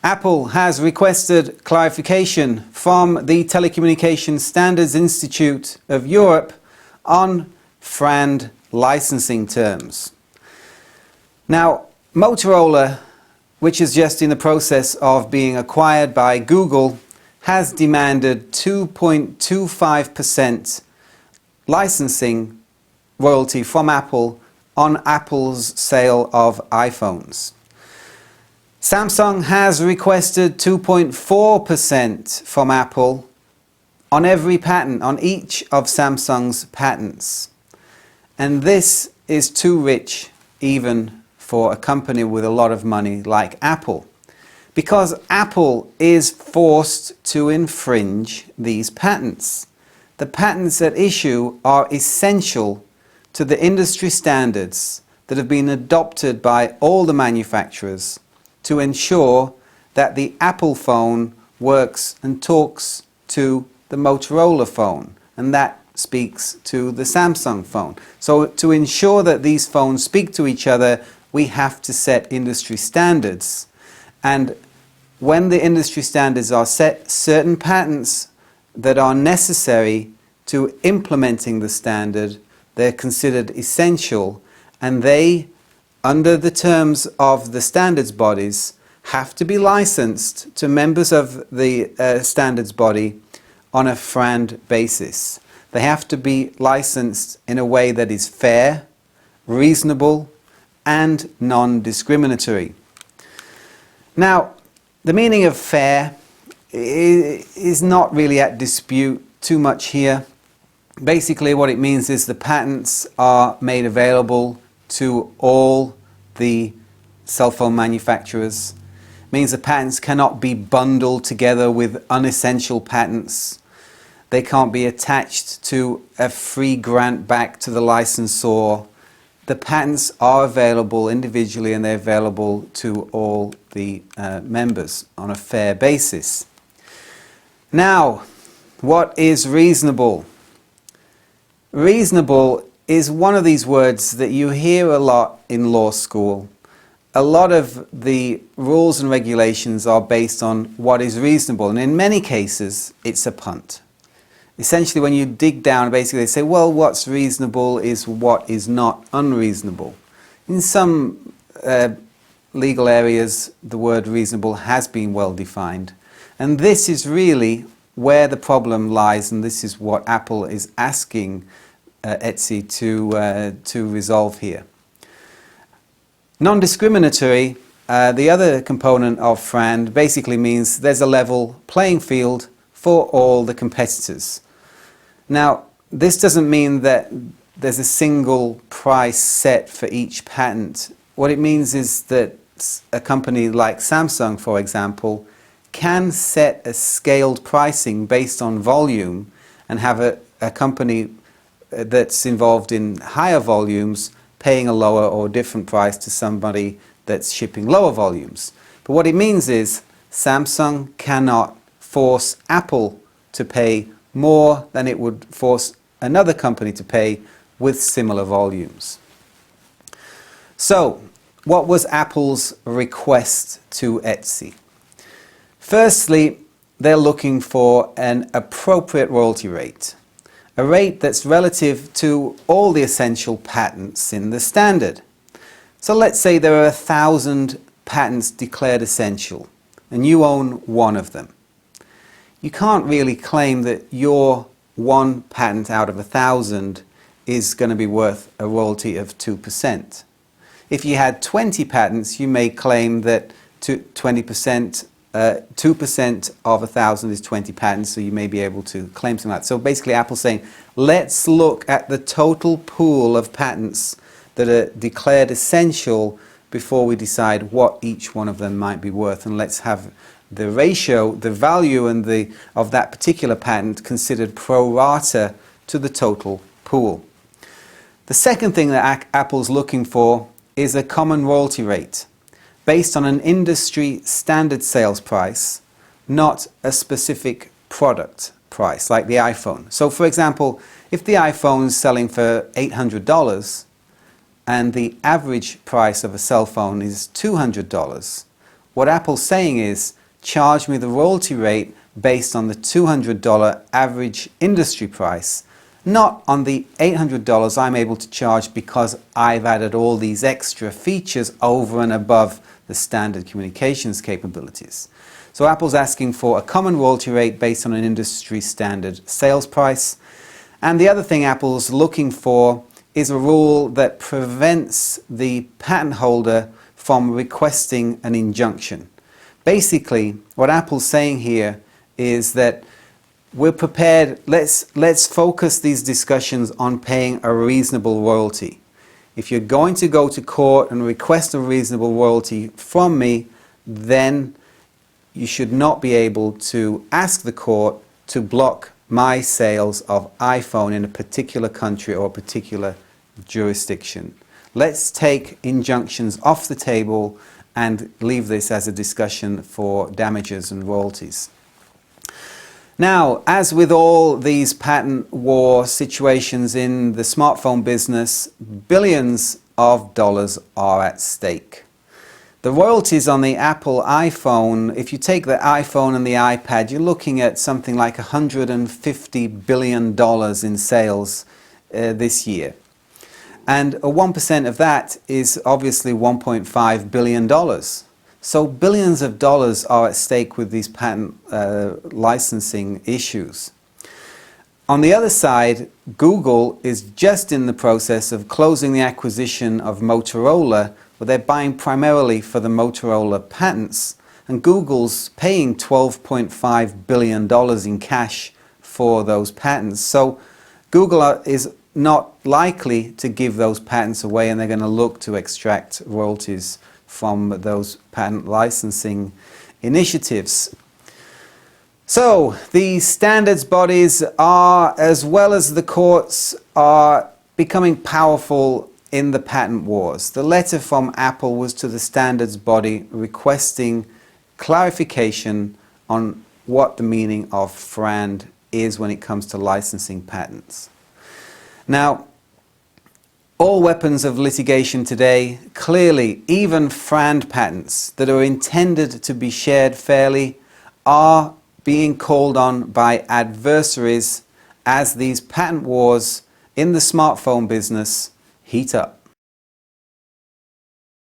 Apple has requested clarification from the Telecommunication Standards Institute of Europe on FRAND licensing terms. Now, Motorola, which is just in the process of being acquired by Google, has demanded 2.25% licensing royalty from Apple on Apple's sale of iPhones. Samsung has requested 2.4% from Apple on every patent, on each of Samsung's patents. And this is too rich even for a company with a lot of money like Apple, because Apple is forced to infringe these patents. The patents at issue are essential to the industry standards that have been adopted by all the manufacturers to ensure that the Apple phone works and talks to the Motorola phone, and that speaks to the Samsung phone. So to ensure that these phones speak to each other, we have to set industry standards. And when the industry standards are set, certain patents that are necessary to implementing the standard, they're considered essential, and they, under the terms of the standards bodies, have to be licensed to members of the standards body on a FRAND basis. They have to be licensed in a way that is fair, reasonable, and non-discriminatory. Now, the meaning of fair is not really at dispute too much here. Basically, what it means is the patents are made available to all the cell phone manufacturers. It means the patents cannot be bundled together with unessential patents. They can't be attached to a free grant back to the licensor. The patents are available individually, and they're available to all the members on a fair basis. Now, what is reasonable? Reasonable is one of these words that you hear a lot in law school. A lot of the rules and regulations are based on what is reasonable, and in many cases it's a punt. Essentially, when you dig down, basically they say, well, what's reasonable is what is not unreasonable. In some legal areas, the word reasonable has been well defined, and this is really where the problem lies, and this is what Apple is asking Etsy to resolve here. Non-discriminatory, the other component of FRAND, basically means there's a level playing field for all the competitors. Now, this doesn't mean that there's a single price set for each patent. What it means is that a company like Samsung, for example, can set a scaled pricing based on volume and have a company that's involved in higher volumes paying a lower or different price to somebody that's shipping lower volumes. But what it means is Samsung cannot force Apple to pay more than it would force another company to pay with similar volumes. So, what was Apple's request to Etsy? Firstly, they're looking for an appropriate royalty rate, a rate that's relative to all the essential patents in the standard. So let's say there are 1,000 patents declared essential, and you own one of them. You can't really claim that your one patent out of 1,000 is going to be worth a royalty of 2%. If you had 20 patents, you may claim that 2% of 1,000 is 20 patents, so you may be able to claim something like that. So basically Apple's saying, let's look at the total pool of patents that are declared essential before we decide what each one of them might be worth, and let's have the ratio, the value of that particular patent considered pro-rata to the total pool. The second thing that Apple's looking for is a common royalty rate based on an industry standard sales price, not a specific product price like the iPhone. So for example, if the iPhone is selling for $800 and the average price of a cell phone is $200, what Apple's saying is charge me the royalty rate based on the $200 average industry price, not on the $800 I'm able to charge because I've added all these extra features over and above the standard communications capabilities. So Apple's asking for a common royalty rate based on an industry standard sales price. And the other thing Apple's looking for is a rule that prevents the patent holder from requesting an injunction. Basically, what Apple's saying here is that we're prepared, let's focus these discussions on paying a reasonable royalty. If you're going to go to court and request a reasonable royalty from me, then you should not be able to ask the court to block my sales of iPhone in a particular country or a particular jurisdiction. Let's take injunctions off the table and leave this as a discussion for damages and royalties. Now, as with all these patent war situations in the smartphone business, billions of dollars are at stake. The royalties on the Apple iPhone, if you take the iPhone and the iPad, you're looking at something like $150 billion in sales this year. And 1% of that is obviously $1.5 billion. So billions of dollars are at stake with these patent licensing issues. On the other side, Google is just in the process of closing the acquisition of Motorola, where they're buying primarily for the Motorola patents, and Google's paying $12.5 billion in cash for those patents. So Google is not likely to give those patents away, and they're going to look to extract royalties from those patent licensing initiatives. So the standards bodies are, as well as the courts, are becoming powerful in the patent wars. The letter from Apple was to the standards body requesting clarification on what the meaning of FRAND is when it comes to licensing patents. Now, all weapons of litigation today, clearly, even FRAND patents that are intended to be shared fairly, are being called on by adversaries as these patent wars in the smartphone business heat up.